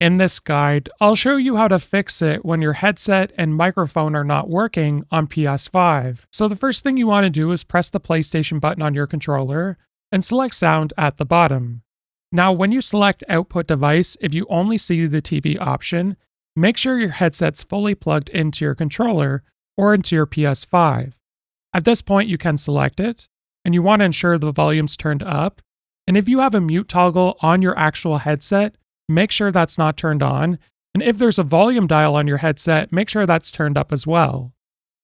In this guide, I'll show you how to fix it when your headset and microphone are not working on PS5. So the first thing you want to do is press the PlayStation button on your controller and select sound at the bottom. Now when you select output device, if you only see the TV option, make sure your headset's fully plugged into your controller or into your PS5. At this point you can select it, and you want to ensure the volume's turned up, and if you have a mute toggle on your actual headset, make sure that's not turned on, and if there's a volume dial on your headset, make sure that's turned up as well.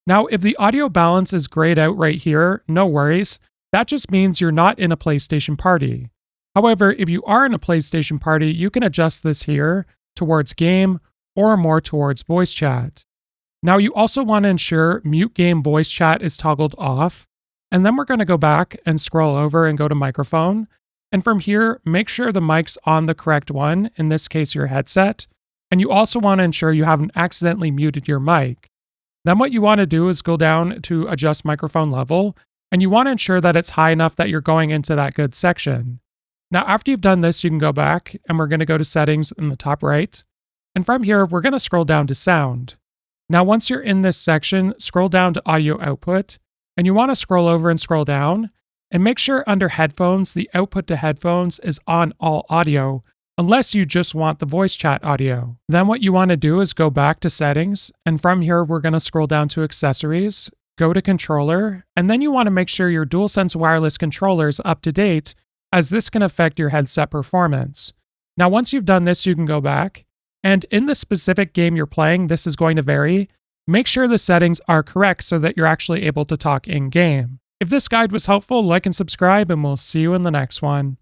Now, if the audio balance is grayed out right here, no worries, that just means you're not in a PlayStation party. However, if you are in a PlayStation party, you can adjust this here towards game or more towards voice chat. Now, you also want to ensure mute game voice chat is toggled off, and then we're going to go back and scroll over and go to microphone. And from here, make sure the mic's on the correct one, in this case your headset, and you also want to ensure you haven't accidentally muted your mic. Then what you want to do is go down to adjust microphone level, and you want to ensure that it's high enough that you're going into that good section. Now after you've done this, you can go back, and we're going to go to settings in the top right, and from here we're going to scroll down to sound. Now once you're in this section, scroll down to audio output, and you want to scroll over and scroll down, and make sure under headphones, the output to headphones is on all audio, unless you just want the voice chat audio. Then what you want to do is go back to settings, and from here we're going to scroll down to accessories, go to controller, and then you want to make sure your DualSense wireless controller is up to date, as this can affect your headset performance. Now once you've done this, you can go back, and in the specific game you're playing, this is going to vary. Make sure the settings are correct so that you're actually able to talk in-game. If this guide was helpful, like and subscribe, and we'll see you in the next one.